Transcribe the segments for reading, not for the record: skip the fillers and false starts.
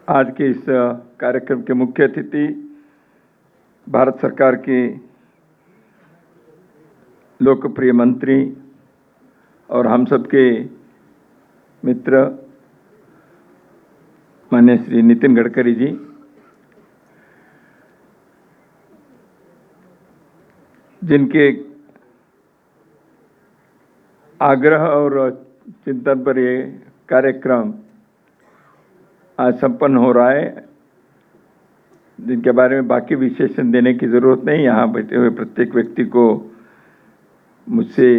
आज के इस कार्यक्रम के मुख्य अतिथि भारत सरकार के लोकप्रिय मंत्री और हम सबके मित्र माननीय श्री नितिन गडकरी जी, जिनके आग्रह और चिंतन पर ये कार्यक्रम आज संपन्न हो रहा है, जिनके बारे में बाकी विशेषण देने की जरूरत नहीं। यहाँ बैठे हुए प्रत्येक व्यक्ति को मुझसे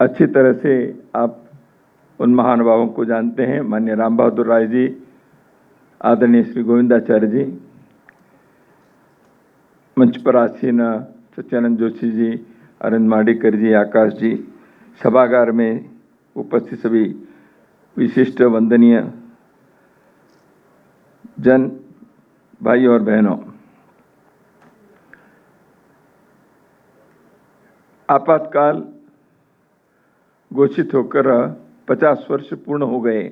अच्छी तरह से आप उन महानुभावों को जानते हैं। माननीय राम बहादुर राय जी, आदरणीय श्री गोविंदाचार्य जी, मंच पर आसीन सत्यानंद जोशी जी, अरविंद माडीकर जी, आकाश जी, सभागार में उपस्थित सभी विशिष्ट वंदनीय जन भाई और बहनों, आपातकाल घोषित होकर 50 वर्ष पूर्ण हो गए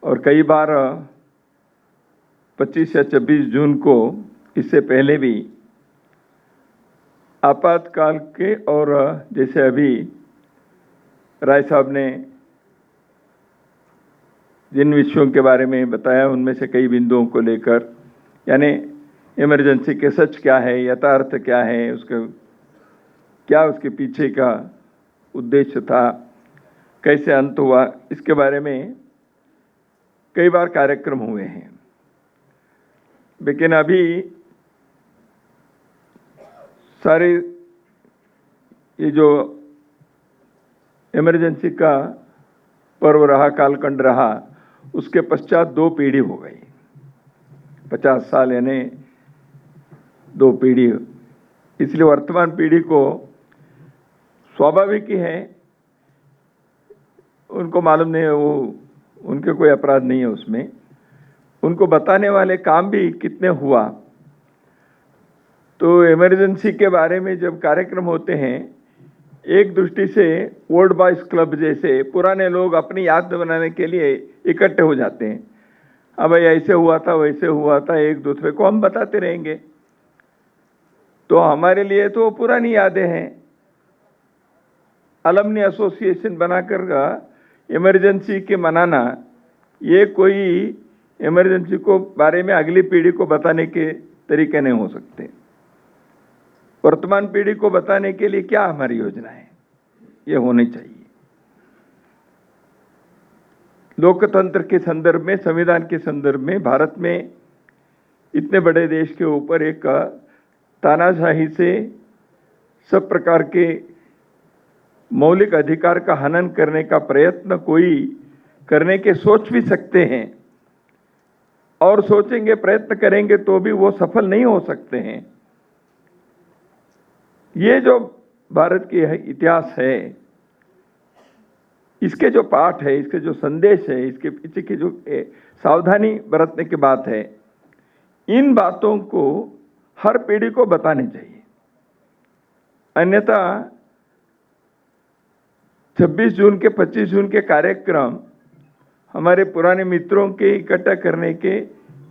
और कई बार 25 या 26 जून को इससे पहले भी आपातकाल के और जैसे अभी राय साहब ने जिन विषयों के बारे में बताया उनमें से कई बिंदुओं को लेकर, यानी इमरजेंसी के सच क्या है, यथार्थ क्या है, उसके पीछे का उद्देश्य था, कैसे अंत हुआ, इसके बारे में कई बार कार्यक्रम हुए हैं। लेकिन अभी सारे ये जो इमरजेंसी का पर्व रहा, कालखंड रहा, उसके पश्चात 2 पीढ़ी हो गई। 50 साल यानी 2 पीढ़ी। इसलिए वर्तमान पीढ़ी को स्वाभाविक ही है, उनको मालूम नहीं है, वो उनके कोई अपराध नहीं है उसमें, उनको बताने वाले काम भी कितने हुआ। तो इमरजेंसी के बारे में जब कार्यक्रम होते हैं, एक दृष्टि से ओल्ड बॉयज क्लब जैसे पुराने लोग अपनी याद बनाने के लिए इकट्ठे हो जाते हैं। अब भाई ऐसे हुआ था, वैसे हुआ था, एक दूसरे को हम बताते रहेंगे। तो हमारे लिए तो पुरानी यादें हैं। अलमनी एसोसिएशन बनाकर इमरजेंसी के मनाना, ये कोई इमरजेंसी को बारे में अगली पीढ़ी को बताने के तरीके नहीं हो सकते। वर्तमान पीढ़ी को बताने के लिए क्या हमारी योजना है, ये होनी चाहिए। लोकतंत्र के संदर्भ में, संविधान के संदर्भ में, भारत में इतने बड़े देश के ऊपर एक तानाशाही से सब प्रकार के मौलिक अधिकार का हनन करने का प्रयत्न कोई करने के सोच भी सकते हैं, और सोचेंगे, प्रयत्न करेंगे तो भी वो सफल नहीं हो सकते हैं। ये जो भारत की इतिहास है, इसके जो पाठ है, इसके जो संदेश है, इसके पीछे की जो सावधानी बरतने की बात है, इन बातों को हर पीढ़ी को बतानी चाहिए। अन्यथा 26 जून के 25 जून के कार्यक्रम हमारे पुराने मित्रों के इकट्ठा करने के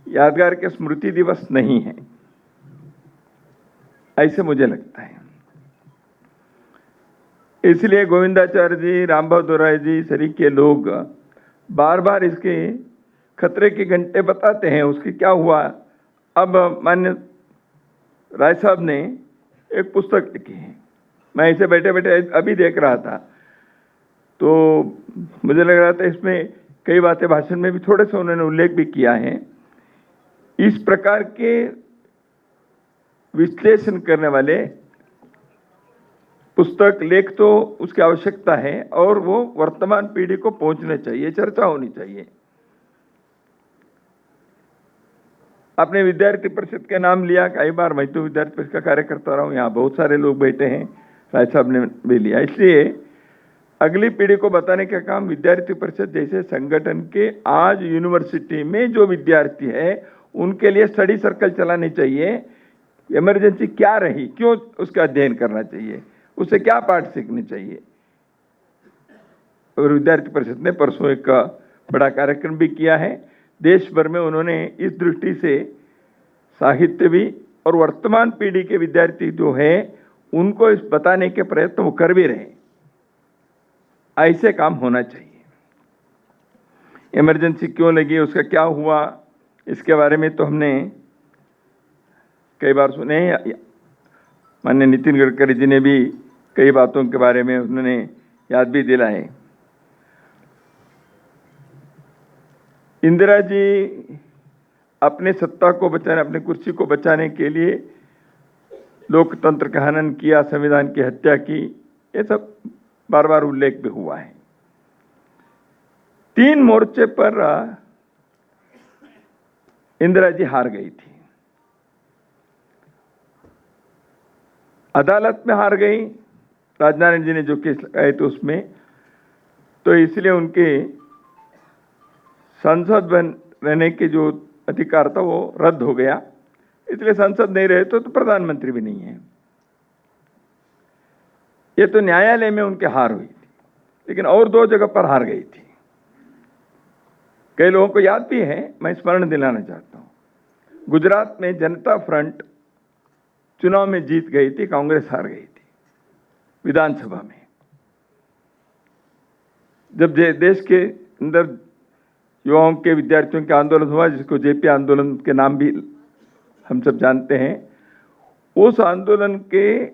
यादगार के स्मृति दिवस नहीं है, ऐसे मुझे लगता है। इसलिए गोविंदाचार्य जी, राम बहादुर राय जी सरी के लोग बार बार इसके खतरे के घंटे बताते हैं, उसकी क्या हुआ। अब मान्य राय साहब ने एक पुस्तक लिखी है, मैं इसे बैठे बैठे अभी देख रहा था, तो मुझे लग रहा था इसमें कई बातें भाषण में भी थोड़े से उन्होंने उल्लेख भी किया है। इस प्रकार के विश्लेषण करने वाले पुस्तक लेख तो उसकी आवश्यकता है, और वो वर्तमान पीढ़ी को पहुंचने चाहिए, चर्चा होनी चाहिए। आपने विद्यार्थी परिषद के नाम लिया, कई बार मैं तो विद्यार्थी परिषद का कार्य करता रहा हूँ, यहाँ बहुत सारे लोग बैठे हैं, राय साहब ने भी लिया। इसलिए अगली पीढ़ी को बताने का काम विद्यार्थी परिषद जैसे संगठन के, आज यूनिवर्सिटी में जो विद्यार्थी है उनके लिए स्टडी सर्कल चलानी चाहिए। इमरजेंसी क्या रही, क्यों उसका अध्ययन करना चाहिए, उसे क्या पाठ सीखने चाहिए। और विद्यार्थी परिषद ने परसों एक बड़ा कार्यक्रम भी किया है। देश भर में उन्होंने इस दृष्टि से साहित्य भी और वर्तमान पीढ़ी के विद्यार्थी जो है उनको इस बताने के प्रयत्न वो कर भी रहे हैं। ऐसे काम होना चाहिए। इमरजेंसी क्यों लगी, उसका क्या हुआ, इसके बारे में तो हमने कई बार सुने। माननीय नितिन गडकरी जी ने भी कई बातों के बारे में उन्होंने याद भी दिलाए। इंदिरा जी अपने सत्ता को बचाने, अपने कुर्सी को बचाने के लिए लोकतंत्र का हनन किया, संविधान की हत्या की, ये सब बार बार उल्लेख भी हुआ है। 3 मोर्चे पर इंदिरा जी हार गई थी। अदालत में हार गई, राजनारायण जी ने जो केस लगाए थे उसमें, तो इसलिए उनके सांसद रहने के जो अधिकार था वो रद्द हो गया। इसलिए सांसद नहीं रहे तो प्रधानमंत्री भी नहीं है। ये तो न्यायालय में उनके हार हुई थी, लेकिन और 2 जगह पर हार गई थी। कई लोगों को याद भी है, मैं स्मरण दिलाना चाहता हूं। गुजरात में जनता फ्रंट चुनाव में जीत गई थी, कांग्रेस हार गई थी विधानसभा में। जब देश के अंदर युवाओं के, विद्यार्थियों के आंदोलन हुआ, जिसको जेपी आंदोलन के नाम भी हम सब जानते हैं, उस आंदोलन के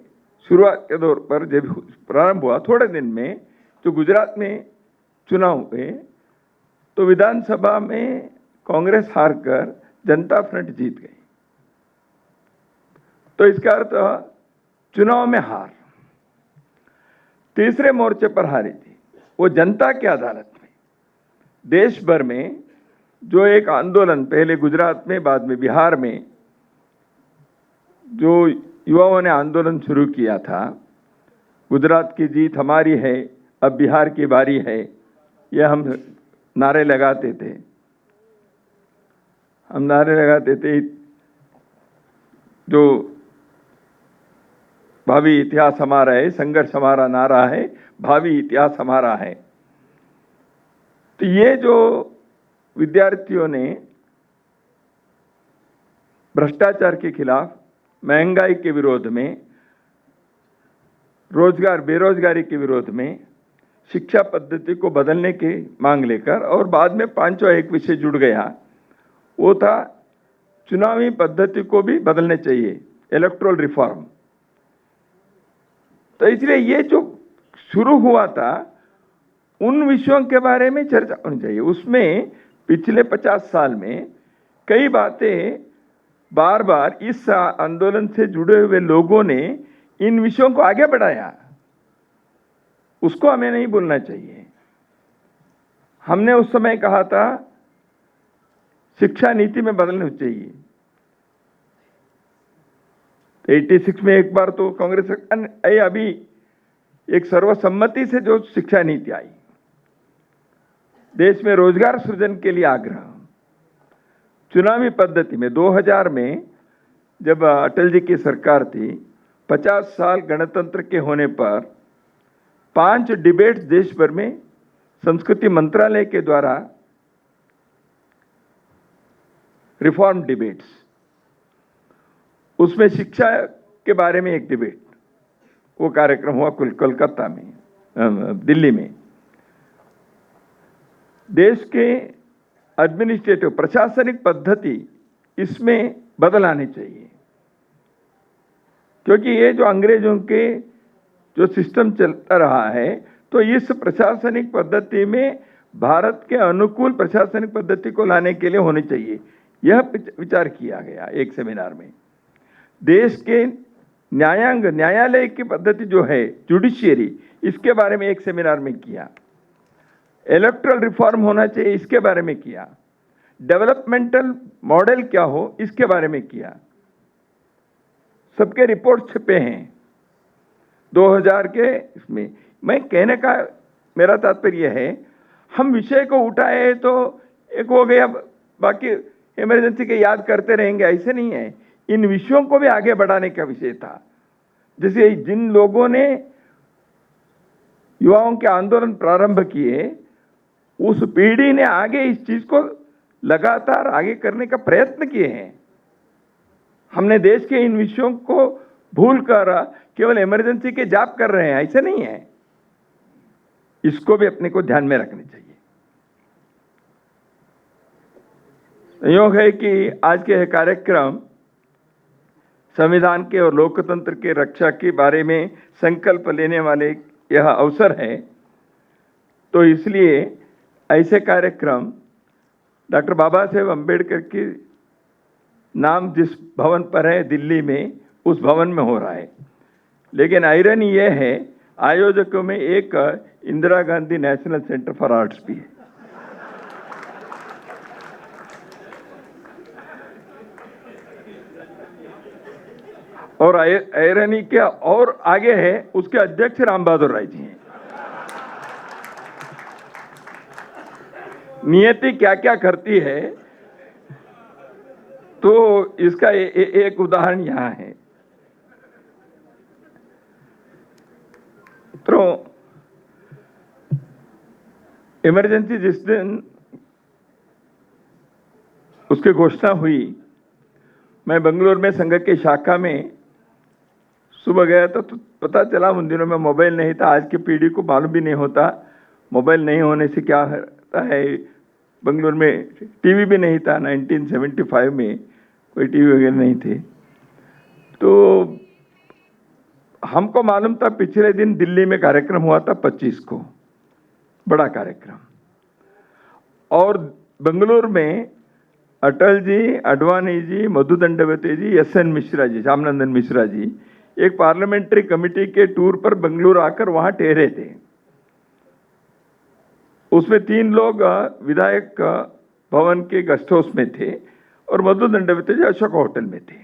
शुरुआत के दौर पर जब प्रारंभ हुआ, थोड़े दिन में जो गुजरात में चुनाव हुए तो विधानसभा में कांग्रेस हारकर जनता फ्रंट जीत गई। तो इसका अर्थ चुनाव में हार। तीसरे मोर्चे पर हारी थी, वो जनता की अदालत में। देश भर में जो एक आंदोलन, पहले गुजरात में, बाद में बिहार में, जो युवाओं ने आंदोलन शुरू किया था, गुजरात की जीत हमारी है, अब बिहार की बारी है, यह हम नारे लगाते थे। हम नारे लगाते थे, जो भावी इतिहास हमारा है, संघर्ष हमारा नारा है, भावी इतिहास हमारा है। तो ये जो विद्यार्थियों ने भ्रष्टाचार के खिलाफ, महंगाई के विरोध में, रोजगार, बेरोजगारी के विरोध में, शिक्षा पद्धति को बदलने की मांग लेकर, और बाद में 5वां एक विषय जुड़ गया, वो था चुनावी पद्धति को भी बदलने चाहिए, इलेक्टोरल रिफॉर्म। तो इसलिए ये जो शुरू हुआ था, उन विषयों के बारे में चर्चा होनी चाहिए। उसमें पिछले 50 साल में कई बातें बार बार इस आंदोलन से जुड़े हुए लोगों ने इन विषयों को आगे बढ़ाया, उसको हमें नहीं भूलना चाहिए। हमने उस समय कहा था शिक्षा नीति में बदलनी चाहिए। 86 में एक बार तो कांग्रेस सरकार, अभी एक सर्वसम्मति से जो शिक्षा नीति आई, देश में रोजगार सृजन के लिए आग्रह, चुनावी पद्धति में 2000 में जब अटल जी की सरकार थी, 50 साल गणतंत्र के होने पर 5 डिबेट्स देश भर में संस्कृति मंत्रालय के द्वारा, रिफॉर्म डिबेट्स, उसमें शिक्षा के बारे में एक डिबेट, वो कार्यक्रम हुआ कोलकाता में, दिल्ली में। देश के एडमिनिस्ट्रेटिव, प्रशासनिक पद्धति इसमें बदल आनी चाहिए, क्योंकि ये जो अंग्रेजों के जो सिस्टम चलता रहा है, तो इस प्रशासनिक पद्धति में भारत के अनुकूल प्रशासनिक पद्धति को लाने के लिए होनी चाहिए। यह विचार किया गया एक सेमिनार में। देश के न्यायांग, न्यायालय की पद्धति जो है, जुडिशियरी, इसके बारे में एक सेमिनार में किया। इलेक्टोरल रिफॉर्म होना चाहिए, इसके बारे में किया। डेवलपमेंटल मॉडल क्या हो, इसके बारे में किया। सबके रिपोर्ट छपे हैं 2000 के इसमें। मैं कहने का मेरा तात्पर्य है, हम विषय को उठाए तो एक हो गया, बाकी इमरजेंसी के याद करते रहेंगे, ऐसे नहीं है। इन विषयों को भी आगे बढ़ाने का विषय था। जैसे जिन लोगों ने युवाओं के आंदोलन प्रारंभ किए, उस पीढ़ी ने आगे इस चीज को लगातार आगे करने का प्रयत्न किए हैं। हमने देश के इन विषयों को भूलकर केवल इमरजेंसी के जाप कर रहे हैं, ऐसे नहीं है। इसको भी अपने को ध्यान में रखना चाहिए। संयोग है कि आज के यह कार्यक्रम संविधान के और लोकतंत्र के रक्षा के बारे में संकल्प लेने वाले यह अवसर है। तो इसलिए ऐसे कार्यक्रम डॉक्टर बाबा साहेब अम्बेडकर के नाम जिस भवन पर है दिल्ली में, उस भवन में हो रहा है। लेकिन आयरनी यह है, आयोजकों में एक Indira Gandhi national centre for arts भी है। और आयरनी के और आगे है, उसके अध्यक्ष राम बहादुर राय जी हैं। नियति क्या क्या करती है, तो इसका एक उदाहरण यहां है। तो इमरजेंसी जिस दिन उसकी घोषणा हुई, मैं बेंगलुरु में संघ के शाखा में सुबह गया तो पता चला, उन दिनों में मोबाइल नहीं था। आज की पीढ़ी को मालूम भी नहीं होता मोबाइल नहीं होने से क्या होता है। बेंगलुरु में टीवी भी नहीं था, 1975 में कोई टीवी वगैरह नहीं थे। तो हमको मालूम था पिछले दिन दिल्ली में कार्यक्रम हुआ था 25 को, बड़ा कार्यक्रम। और बेंगलुरु में अटल जी, अडवाणी जी, मधु दंडवते जी, एस.एन. मिश्रा जी, श्यामनंदन मिश्रा जी एक पार्लियामेंट्री कमेटी के टूर पर बेंगलुरु आकर वहां ठहरे थे। उसमें 3 लोग विधायक भवन के गेस्ट हाउस में थे और मधु दंडवते जी अशोक होटल में थे।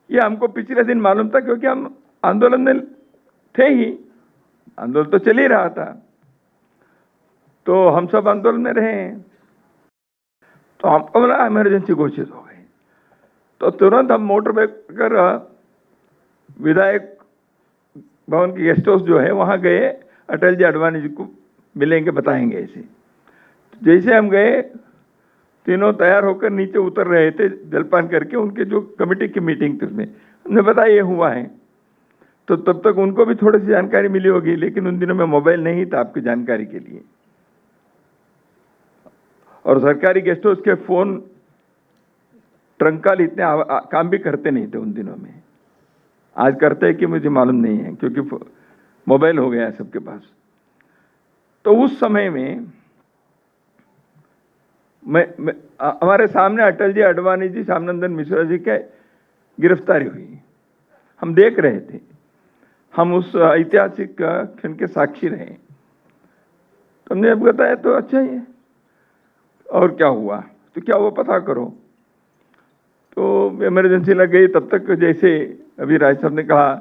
ये हमको पिछले दिन मालूम था, क्योंकि हम आंदोलन में थे ही, आंदोलन तो चल ही रहा था, तो हम सब आंदोलन में रहे हैं। तो हमको बोला इमरजेंसी घोषित हो गई। तो तुरंत हम मोटर बाइक कर विधायक भवन की गेस्ट हाउस जो है वहां गए। अटल जी, अडवाणी जी को मिलेंगे, बताएंगे ऐसे। जैसे हम गए, तीनों तैयार होकर नीचे उतर रहे थे जलपान करके। उनके जो कमेटी की मीटिंग थी उसमें हमने बताया ये हुआ है। तो तब तक उनको भी थोड़ी सी जानकारी मिली होगी, लेकिन उन दिनों में मोबाइल नहीं था आपकी जानकारी के लिए। और सरकारी गेस्ट हाउस के फोन ट्रंकाल इतने काम भी करते नहीं थे उन दिनों में। आज करते हैं कि मुझे मालूम नहीं है, क्योंकि मोबाइल हो गया है सबके पास। तो उस समय में हमारे सामने अटल जी, अडवाणी जी, श्यामनंदन मिश्रा जी के गिरफ्तारी हुई। हम देख रहे थे, हम उस ऐतिहासिक क्षण के साक्षी रहे। तो हमने अब बताया तो अच्छा ही है, और क्या हुआ, तो क्या हुआ पता करो। तो इमरजेंसी लग गई। तब तक जैसे अभी राय साहब ने कहा,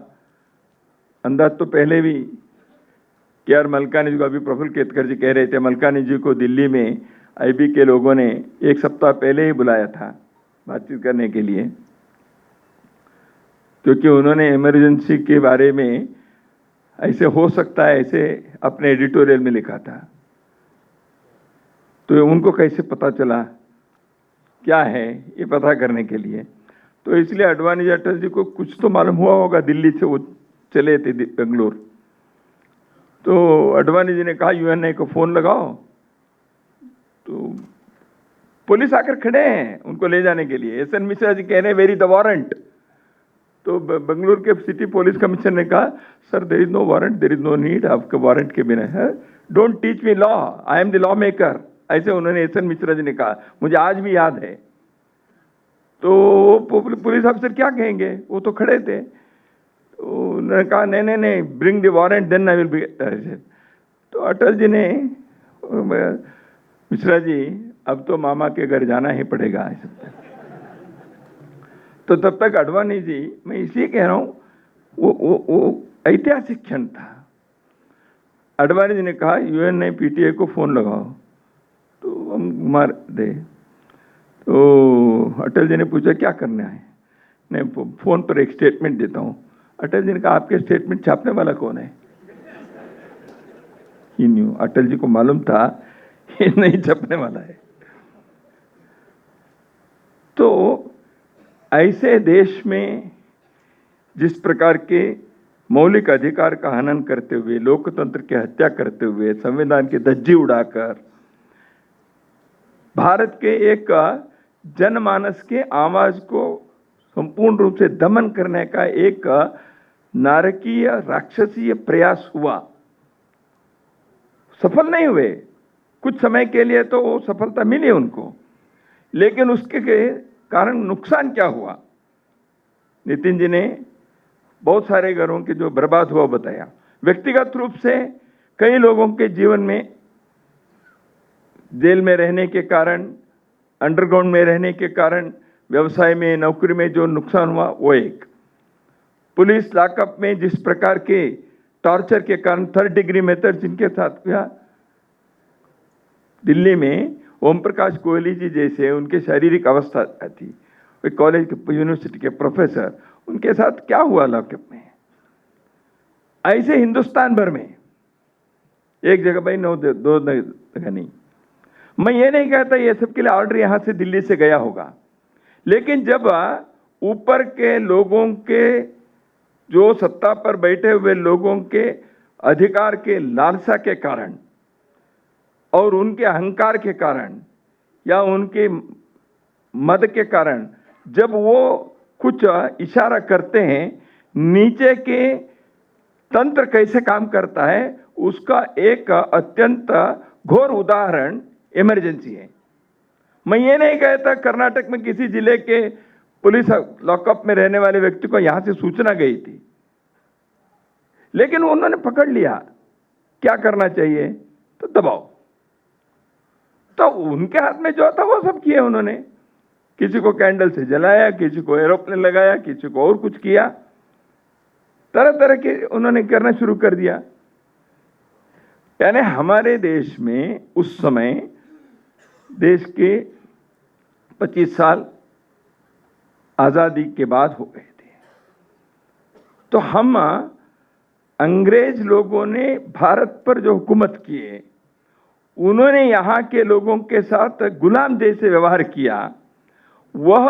अंदाज तो पहले भी के.आर. मलकानी जी को, अभी प्रफुल्ल केतकर जी कह रहे थे, मलकानी जी को दिल्ली में आईबी के लोगों ने 1 सप्ताह पहले ही बुलाया था बातचीत करने के लिए, क्योंकि उन्होंने इमरजेंसी के बारे में ऐसे हो सकता है ऐसे अपने एडिटोरियल में लिखा था। तो उनको कैसे पता चला क्या है, ये पता करने के लिए। तो इसलिए अडवाणी जी, अटल जी को कुछ तो मालूम हुआ होगा, दिल्ली से वो चले थे बेंगलुरु। तो अडवाणी जी ने कहा यूएनए को फोन लगाओ। तो पुलिस आकर खड़े हैं उनको ले जाने के लिए। एस.एन. मिश्रा जी कह रहे हैं वेर इज द वारंट। तो बेंगलुरु के सिटी पुलिस कमिश्नर ने कहा sir there is no warrant, there is no need, आपका वारंट के बिना है, don't teach me law, I am the law maker, ऐसे उन्होंने एस.एन. मिश्रा जी ने कहा। मुझे आज भी याद है। तो पुलिस अफसर क्या कहेंगे, वो तो खड़े थे। तो उन्होंने कहा नहीं नहीं नहीं, bring the warrant then I will be. तो अटल जी ने, मिश्रा जी अब तो मामा के घर जाना ही पड़ेगा ऐसे। तो तब तक अडवाणी जी, मैं इसलिए कह रहा हूं, वो ऐतिहासिक क्षण था। अडवाणी जी ने कहा यूएनए पीटीआई को फोन लगाओ, तो हम मार दे। तो अटल जी ने पूछा क्या करना है। मैं फोन पर एक स्टेटमेंट देता हूं। अटल जी ने कहा आपके स्टेटमेंट छापने वाला कौन है। ही न्यू, अटल जी को मालूम था ये नहीं छपने वाला है। तो ऐसे देश में जिस प्रकार के मौलिक अधिकार का हनन करते हुए, लोकतंत्र की हत्या करते हुए, संविधान की धज्जी उड़ाकर भारत के एक जनमानस के आवाज को संपूर्ण रूप से दमन करने का एक नारकीय राक्षसीय प्रयास हुआ। सफल नहीं हुए, कुछ समय के लिए तो वो सफलता मिली उनको, लेकिन उसके कारण नुकसान क्या हुआ? नितिन जी ने बहुत सारे घरों के जो बर्बाद हुआ बताया। व्यक्तिगत रूप से कई लोगों के जीवन में जेल में रहने के कारण, अंडरग्राउंड में रहने के कारण, व्यवसाय में, नौकरी में जो नुकसान हुआ वो एक। पुलिस लॉकअप में जिस प्रकार के टॉर्चर के कारण, 3rd डिग्री मेथड जिनके साथ हुआ, दिल्ली में ओम प्रकाश कोहली जी जैसे उनके शारीरिक अवस्था थी, कॉलेज के, यूनिवर्सिटी के प्रोफेसर, उनके साथ क्या हुआ लॉकअप में? ऐसे हिंदुस्तान भर में एक जगह भाई, दो जगह नहीं। मैं ये नहीं कहता ये सब के लिए ऑर्डर यहां से दिल्ली से गया होगा, लेकिन जब ऊपर के लोगों के, जो सत्ता पर बैठे हुए लोगों के अधिकार के लालसा के कारण और उनके अहंकार के कारण या उनके मद के कारण, जब वो कुछ इशारा करते हैं, नीचे के तंत्र कैसे काम करता है उसका एक अत्यंत घोर उदाहरण इमरजेंसी है। मैं ये नहीं कहता कर्नाटक में किसी जिले के पुलिस लॉकअप में रहने वाले व्यक्ति को यहां से सूचना गई थी, लेकिन उन्होंने पकड़ लिया। क्या करना चाहिए? तो दबाओ। तो उनके हाथ में जो था वो सब किए उन्होंने। किसी को कैंडल से जलाया, किसी को एरोप्लेन लगाया, किसी को और कुछ किया, तरह तरह के उन्होंने करना शुरू कर दिया। यानी हमारे देश में उस समय देश के 25 साल आजादी के बाद हो गए थे। तो हम अंग्रेज लोगों ने भारत पर जो हुकूमत किए, उन्होंने यहां के लोगों के साथ गुलाम जैसे व्यवहार किया। वह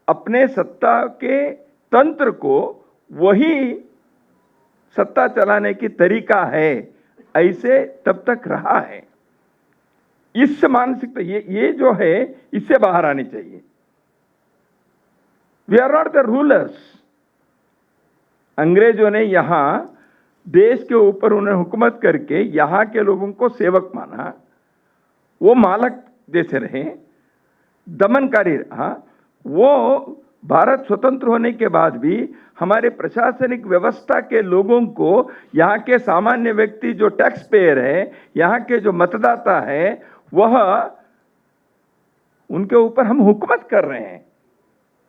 अपने सत्ता के तंत्र को वही सत्ता चलाने की तरीका है, ऐसे तब तक रहा है। इस मानसिकता, ये जो है, इससे बाहर आनी चाहिए। We are not the rulers. अंग्रेजों ने यहां देश के ऊपर उन्हें हुकूमत करके यहां के लोगों को सेवक माना, वो मालक जैसे रहे, दमनकारी रहा। वो भारत स्वतंत्र होने के बाद भी हमारे प्रशासनिक व्यवस्था के लोगों को, यहाँ के सामान्य व्यक्ति जो टैक्स पेयर है, यहाँ के जो मतदाता है, वह उनके ऊपर हम हुकूमत कर रहे हैं।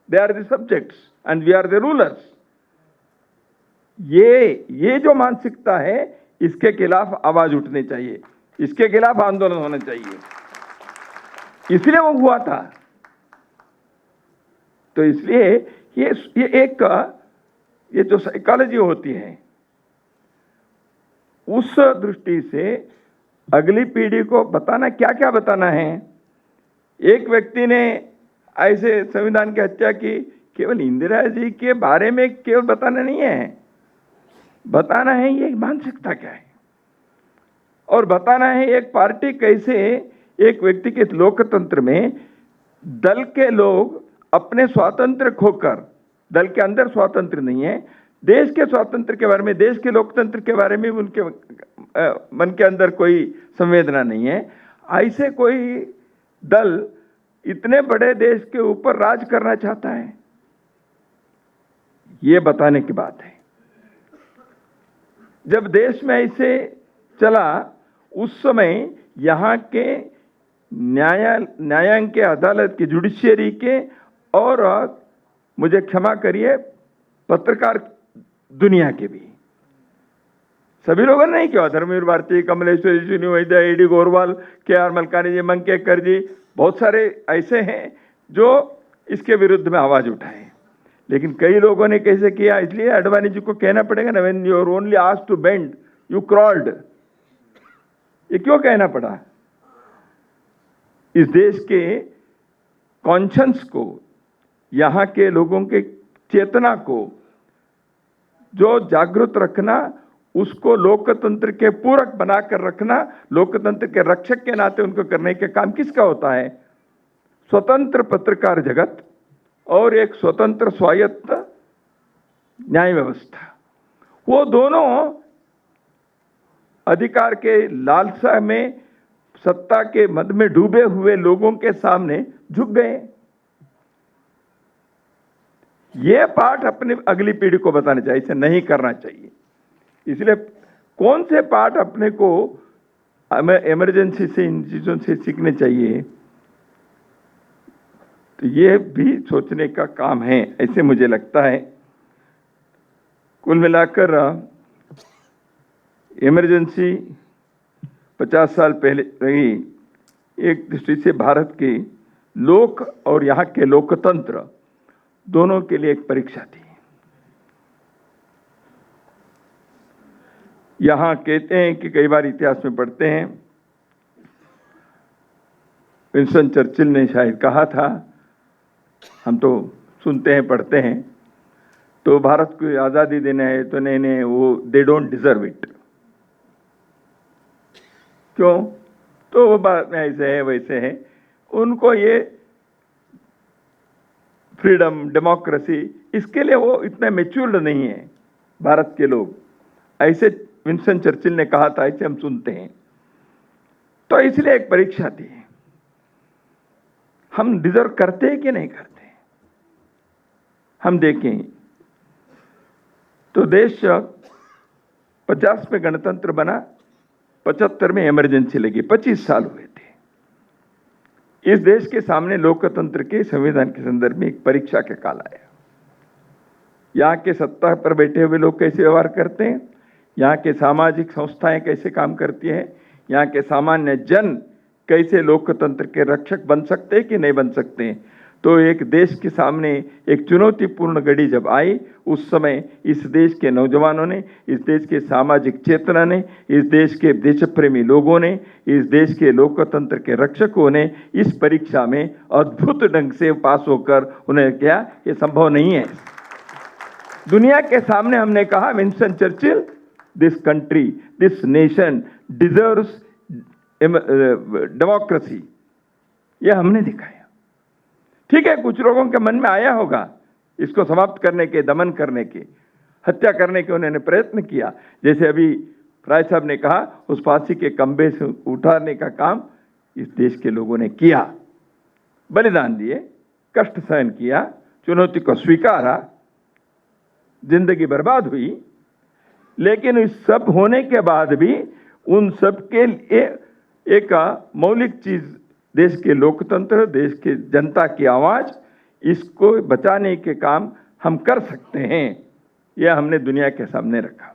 They are the subjects and we are the rulers. ये जो मानसिकता है, इसके खिलाफ आवाज उठनी चाहिए, इसके खिलाफ आंदोलन होना चाहिए। इसलिए वो हुआ था। तो इसलिए ये जो साइकोलॉजी होती है, उस दृष्टि से अगली पीढ़ी को बताना, क्या क्या बताना है। एक व्यक्ति ने ऐसे संविधान की हत्या की, केवल इंदिरा जी के बारे में केवल बताना नहीं है, बताना है ये मानसिकता क्या है, और बताना है एक पार्टी कैसे एक व्यक्ति के लोकतंत्र में दल के लोग अपने स्वातंत्र खोकर, दल के अंदर स्वातंत्र नहीं है, देश के स्वातंत्र के बारे में, देश के लोकतंत्र के बारे में उनके मन के अंदर कोई संवेदना नहीं है, ऐसे कोई दल इतने बड़े देश के ऊपर राज करना चाहता है, ये बताने की बात है। जब देश में ऐसे चला, उस समय यहाँ के न्यायांग के, अदालत की, जुडिशियरी के, और मुझे क्षमा करिए, पत्रकार दुनिया के भी सभी लोगों ने नहीं किया। धर्मवीर भारती, कमलेश्वर जी, वैद्य, एडी गोरवाल, के.आर. मलकानी जी, मंकेकर जी, बहुत सारे ऐसे हैं जो इसके विरुद्ध में आवाज उठाए। लेकिन कई लोगों ने कैसे किया, इसलिए अडवाणी जी को कहना पड़ेगा ना, when you are only asked to bend you crawled. ये क्यों कहना पड़ा? इस देश के कॉन्शंस को, यहाँ के लोगों के चेतना को जो जागृत रखना, उसको लोकतंत्र के पूरक बनाकर रखना, लोकतंत्र के रक्षक के नाते उनको करने के काम किसका होता है? स्वतंत्र पत्रकार जगत और एक स्वतंत्र स्वायत्त न्याय व्यवस्था। वो दोनों अधिकार के लालसा में, सत्ता के मद में डूबे हुए लोगों के सामने झुक गए। ये पाठ अपनी अगली पीढ़ी को बताना चाहिए, इसे नहीं करना चाहिए। इसलिए कौन से पाठ अपने को इमरजेंसी से, इन चीजों से सीखने चाहिए, तो ये भी सोचने का काम है, ऐसे मुझे लगता है। कुल मिलाकर इमरजेंसी 50 साल पहले रही, एक दृष्टि से भारत के लोक और यहाँ के लोकतंत्र दोनों के लिए एक परीक्षा थी। यहाँ कहते हैं कि कई बार इतिहास में पढ़ते हैं, विंस्टन चर्चिल ने शायद कहा था, हम तो सुनते हैं पढ़ते हैं, तो भारत को आज़ादी देना है तो नहीं, वो दे डोंट डिजर्व इट। क्यों? तो वो बात में ऐसे है वैसे है, उनको ये फ्रीडम, डेमोक्रेसी, इसके लिए वो इतने मैच्योर्ड नहीं है भारत के लोग, ऐसे विंस्टन चर्चिल ने कहा था, ऐसे हम सुनते हैं। तो इसलिए एक परीक्षा थी, हम डिजर्व करते हैं कि नहीं करते। हम देखें तो देश 50 में गणतंत्र बना, 75 में इमरजेंसी लगी, 25 साल हुए थे। इस देश के सामने लोकतंत्र के, संविधान के संदर्भ में एक परीक्षा के काल आया। यहाँ के सत्ता पर बैठे हुए लोग कैसे व्यवहार करते हैं, यहाँ के सामाजिक संस्थाएं कैसे काम करती हैं, यहाँ के सामान्य जन कैसे लोकतंत्र के रक्षक बन सकते हैं कि नहीं बन सकते हैं। तो एक देश के सामने एक चुनौतीपूर्ण घड़ी जब आई, उस समय इस देश के नौजवानों ने, इस देश के सामाजिक चेतना ने, इस देश के देशप्रेमी लोगों ने, इस देश के लोकतंत्र के रक्षकों ने इस परीक्षा में अद्भुत ढंग से पास होकर उन्हें क्या, ये संभव नहीं है। दुनिया के सामने हमने कहा, Winston Churchill, this country, this nation deserves democracy, ये हमने दिखाया। ठीक है, कुछ लोगों के मन में आया होगा इसको समाप्त करने के, दमन करने के, हत्या करने के उन्होंने प्रयत्न किया। जैसे अभी राय साहब ने कहा, उस फांसी के खंभे से उठाने का काम इस देश के लोगों ने किया, बलिदान दिए, कष्ट सहन किया, चुनौती को स्वीकारा, जिंदगी बर्बाद हुई। लेकिन इस सब होने के बाद भी उन सब के लिए एक मौलिक चीज, देश के लोकतंत्र, देश के जनता की आवाज, इसको बचाने के काम हम कर सकते हैं, यह हमने दुनिया के सामने रखा।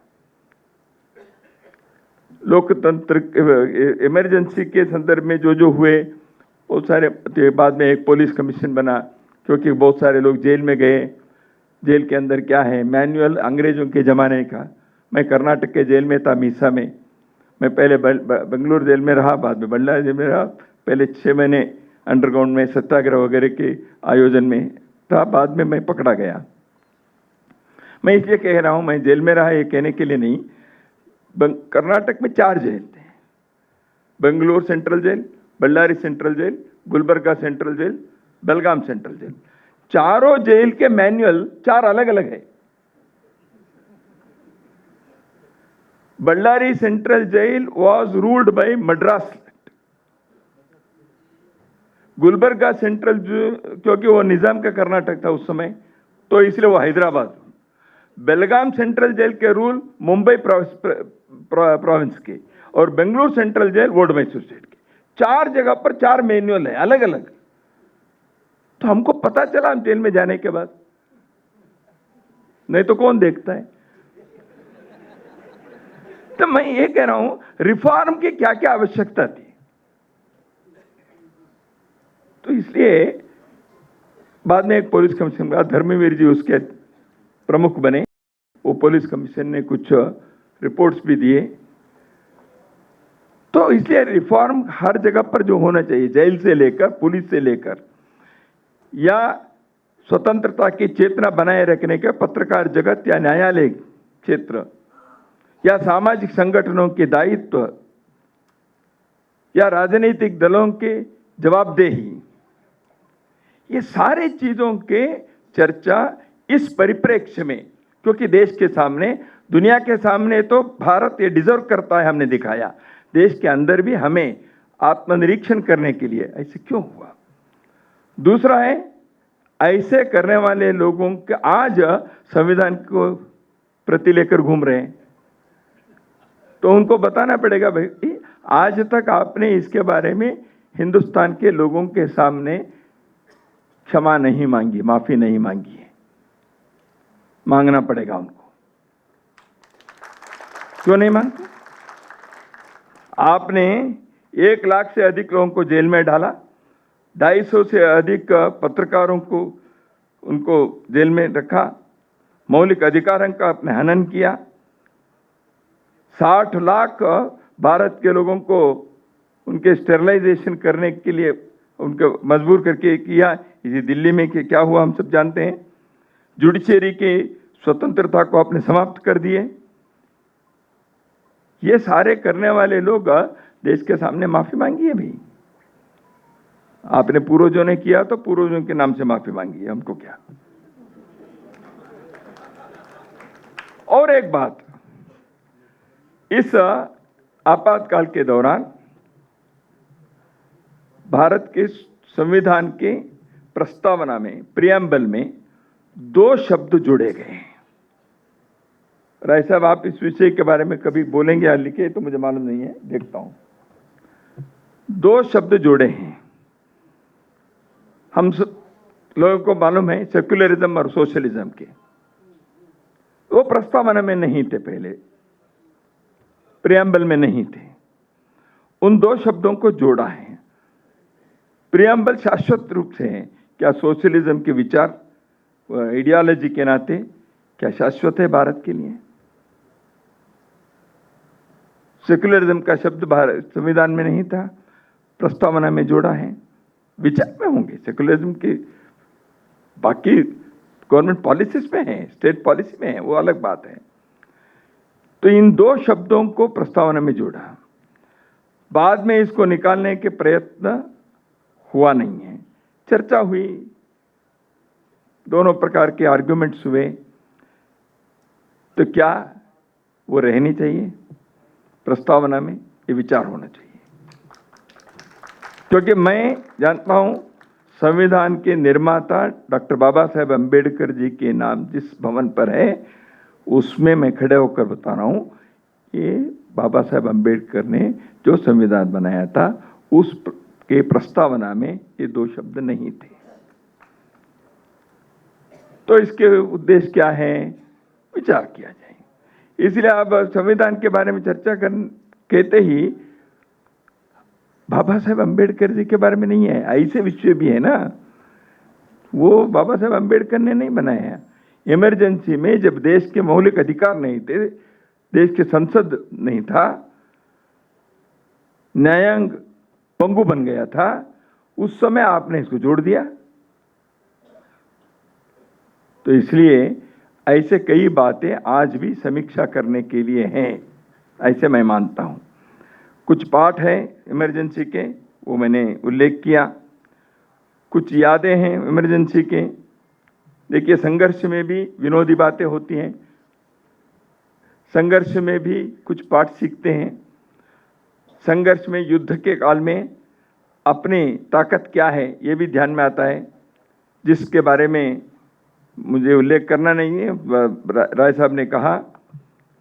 लोकतंत्र इमरजेंसी के संदर्भ में जो हुए, बहुत सारे, बाद में एक पुलिस कमीशन बना, क्योंकि बहुत सारे लोग जेल में गए। जेल के अंदर क्या है, मैनुअल अंग्रेजों के ज़माने का। मैं कर्नाटक के जेल में था, मीसा में। मैं पहले बेंगलुरु जेल में रहा, बाद में बल्लारी जेल में रहा। पहले 6 महीने अंडरग्राउंड में सत्याग्रह वगैरह के आयोजन में था, बाद में मैं पकड़ा गया। मैं इसलिए कह रहा हूँ, मैं जेल में रहा ये कहने के लिए नहीं। कर्नाटक में 4 जेल थे, Bengaluru central jail, Ballari central jail, Gulbarga central jail, Belgaum central jail. चारों जेल के मैनुअल 4 अलग अलग है। Ballari central jail was ruled by Madras act. Gulbarga central, क्योंकि वो निजाम का कर्नाटक था उस समय, तो इसलिए वो हैदराबाद। बेलगाम सेंट्रल जेल के रूल मुंबई प्रोविंस के, और बेंगलुरु सेंट्रल जेल वोड मैसूर स्टेट के। 4 जगह पर 4 मैनुअल है अलग अलग। तो हमको पता चला हम जेल में जाने के बाद, नहीं तो कौन देखता है। तो मैं ये कह रहा हूं, रिफॉर्म की क्या क्या आवश्यकता थी। तो इसलिए बाद में एक पुलिस कमीशन का, धर्मवीर जी उसके प्रमुख बने। वो पुलिस कमीशन ने कुछ रिपोर्ट्स भी दिए। तो इसलिए रिफॉर्म हर जगह पर जो होना चाहिए, जेल से लेकर पुलिस से लेकर, या स्वतंत्रता की चेतना बनाए रखने के पत्रकार जगत या न्यायालय क्षेत्र या सामाजिक संगठनों के दायित्व या राजनीतिक दलों के जवाबदेही, ये सारी चीजों के चर्चा इस परिप्रेक्ष्य में, क्योंकि देश के सामने, दुनिया के सामने तो भारत ये डिजर्व करता है, हमने दिखाया, देश के अंदर भी हमें आत्मनिरीक्षण करने के लिए ऐसे क्यों हुआ। दूसरा है, ऐसे करने वाले लोगों के आज संविधान को प्रति लेकर घूम रहे हैं, तो उनको बताना पड़ेगा भाई, आज तक आपने इसके बारे में हिंदुस्तान के लोगों के सामने क्षमा नहीं मांगी, माफी नहीं मांगी है, मांगना पड़ेगा उनको। क्यों नहीं मांगते? आपने 1 लाख से अधिक लोगों को जेल में डाला, 250 से अधिक पत्रकारों को उनको जेल में रखा, मौलिक अधिकारों का आपने हनन किया, 60 लाख भारत के लोगों को उनके स्टेरलाइजेशन करने के लिए उनको मजबूर करके किया। इसी दिल्ली में क्या हुआ हम सब जानते हैं। जुडिशरी की स्वतंत्रता को आपने समाप्त कर दिए। ये सारे करने वाले लोग देश के सामने माफी मांगी है भाई। आपने पूर्वजों ने किया तो पूर्वजों के नाम से माफी मांगी है, हमको क्या। और एक बात, इस आपातकाल के दौरान भारत के संविधान के प्रस्तावना में, प्रियम्बल में 2 शब्द जोड़े गए हैं। राय साहब, आप इस विषय के बारे में कभी बोलेंगे या लिखे तो मुझे मालूम नहीं है, देखता हूं। 2 शब्द जोड़े हैं। हम लोगों को मालूम है सेक्युलरिज्म और सोशलिज्म के, वो प्रस्तावना में नहीं थे, पहले प्रियम्बल में नहीं थे। उन 2 शब्दों को जोड़ा है। प्रियम्बल शाश्वत रूप से है। क्या सोशलिज्म के विचार, आइडियोलॉजी के नाते क्या शाश्वत है भारत के लिए? सेक्युलरिज्म का शब्द भारत संविधान में नहीं था, प्रस्तावना में जोड़ा है। विचार में होंगे सेक्युलरिज्म के, बाकी गवर्नमेंट पॉलिसीज में है, स्टेट पॉलिसी में है, वो अलग बात है। तो इन 2 शब्दों को प्रस्तावना में जोड़ा। बाद में इसको निकालने के प्रयत्न हुआ नहीं है, चर्चा हुई, दोनों प्रकार के आर्गुमेंट्स हुए। तो क्या वो रहनी चाहिए प्रस्तावना में? ये विचार होना चाहिए, क्योंकि मैं जानता हूं संविधान के निर्माता डॉक्टर बाबा साहेब अम्बेडकर जी के नाम जिस भवन पर है, उसमें मैं खड़े होकर बता रहा हूं, ये बाबा साहेब अम्बेडकर ने जो संविधान बनाया था उस के प्रस्तावना में ये 2 शब्द नहीं थे। तो इसके उद्देश्य क्या है, विचार किया जाए। इसलिए अब संविधान के बारे में चर्चा कहते ही बाबा साहेब अम्बेडकर जी के बारे में नहीं है, ऐसे विषय भी है ना। वो बाबा साहेब अम्बेडकर ने नहीं बनाया। इमरजेंसी में जब देश के मौलिक अधिकार नहीं थे, देश के संसद नहीं था, न्यायांग पंगु बन गया था, उस समय आपने इसको जोड़ दिया। तो इसलिए ऐसे कई बातें आज भी समीक्षा करने के लिए हैं, ऐसे मैं मानता हूं। कुछ पाठ है इमरजेंसी के, वो मैंने उल्लेख किया। कुछ यादें हैं इमरजेंसी के। देखिए, संघर्ष में भी विनोदी बातें होती हैं, संघर्ष में भी कुछ पाठ सीखते हैं। संघर्ष में, युद्ध के काल में अपनी ताकत क्या है ये भी ध्यान में आता है, जिसके बारे में मुझे उल्लेख करना नहीं है। राय साहब ने कहा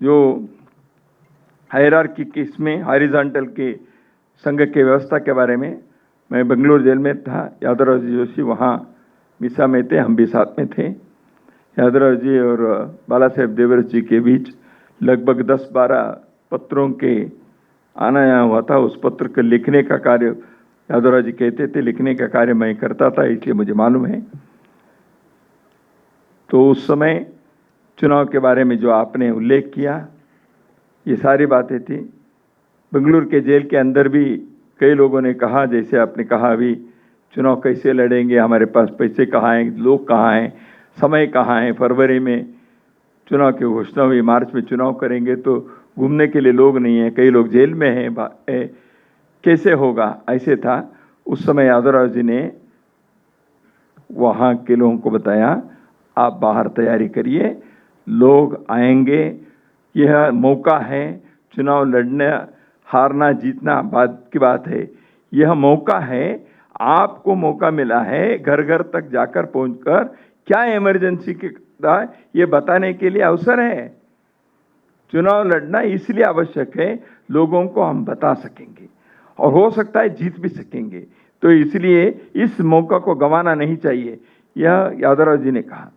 जो हायरार्की के इसमें हॉरिजॉन्टल के संघ के व्यवस्था के बारे में, मैं बेंगलुरु जेल में था, यादवराव जी जोशी वहाँ मिसा में थे, हम भी साथ में थे। यादवराव जी और बाला साहेब देवरस जी के बीच लगभग 10-12 पत्रों के आना यहाँ हुआ था। उस पत्र को लिखने का कार्य यादवराव जी कहते थे, लिखने का कार्य मैं करता था, इसलिए मुझे मालूम है। तो उस समय चुनाव के बारे में जो आपने उल्लेख किया, ये सारी बातें थी। बेंगलुरु के जेल के अंदर भी कई लोगों ने कहा, जैसे आपने कहा अभी, चुनाव कैसे लड़ेंगे, हमारे पास पैसे कहाँ हैं, लोग कहाँ हैं, समय कहाँ है, फरवरी में चुनाव की घोषणा हुई, मार्च में चुनाव करेंगे तो घूमने के लिए लोग नहीं हैं, कई लोग जेल में हैं, कैसे होगा, ऐसे था। उस समय यादवराव जी ने वहाँ के लोगों को बताया, आप बाहर तैयारी करिए, लोग आएंगे, यह मौका है, चुनाव लड़ने हारना जीतना बाद की बात है, यह मौका है, आपको मौका मिला है घर घर तक जाकर पहुंचकर क्या इमरजेंसी के ये बताने के लिए अवसर है। चुनाव लड़ना इसलिए आवश्यक है, लोगों को हम बता सकेंगे और हो सकता है जीत भी सकेंगे, तो इसलिए इस मौका को गंवाना नहीं चाहिए, यह यादवराव जी ने कहा।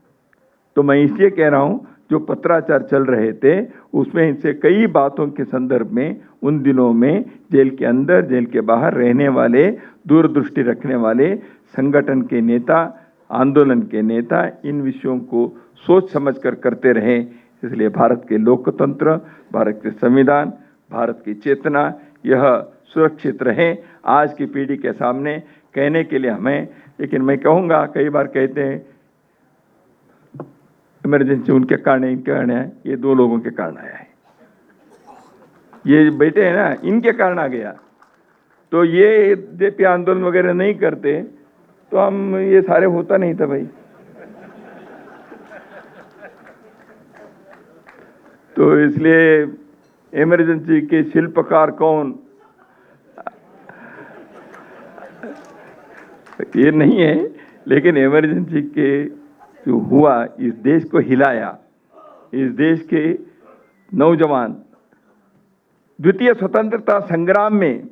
तो मैं इसलिए कह रहा हूं, जो पत्राचार चल रहे थे उसमें इनसे कई बातों के संदर्भ में उन दिनों में जेल के अंदर जेल के बाहर रहने वाले, दूरदृष्टि रखने वाले संगठन के नेता, आंदोलन के नेता इन विषयों को सोच समझकर करते रहे। इसलिए भारत के लोकतंत्र, भारत के संविधान, भारत की चेतना यह सुरक्षित रहे आज की पीढ़ी के सामने कहने के लिए हमें। लेकिन मैं कहूँगा, कई बार कहते हैं इमरजेंसी उनके कारण इनके कारण है, ये दो लोगों के कारण आया है, ये बैठे हैं ना, इनके कारण आ गया। तो ये जेपी आंदोलन वगैरह नहीं करते तो हम ये सारे होता नहीं था भाई। तो इसलिए इमरजेंसी के शिल्पकार कौन, ये नहीं है, लेकिन इमरजेंसी के जो हुआ, इस देश को हिलाया, इस देश के नौजवान द्वितीय स्वतंत्रता संग्राम में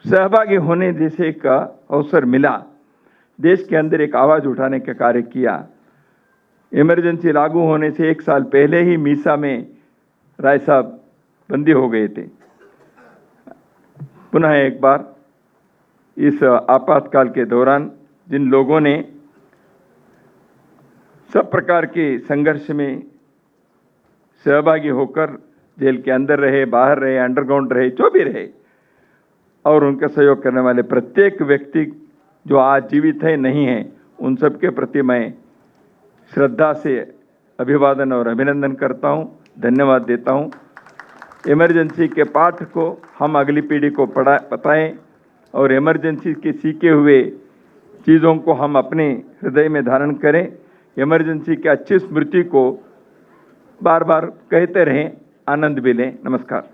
सहभागी होने जैसे का अवसर मिला, देश के अंदर एक आवाज उठाने का कार्य किया। इमरजेंसी लागू होने से 1 साल पहले ही मीसा में राय साहब बंदी हो गए थे। पुनः एक बार इस आपातकाल के दौरान जिन लोगों ने सब प्रकार के संघर्ष में सहभागी होकर जेल के अंदर रहे, बाहर रहे, अंडरग्राउंड रहे, जो भी रहे, और उनका सहयोग करने वाले प्रत्येक व्यक्ति जो आज जीवित है नहीं है, उन सबके प्रति मैं श्रद्धा से अभिवादन और अभिनंदन करता हूं, धन्यवाद देता हूं। इमरजेंसी के पाठ को हम अगली पीढ़ी को बताएं और इमरजेंसी के सीखे हुए चीज़ों को हम अपने हृदय में धारण करें। इमरजेंसी की अच्छी स्मृति को बार बार कहते रहें, आनंद भी लें। नमस्कार।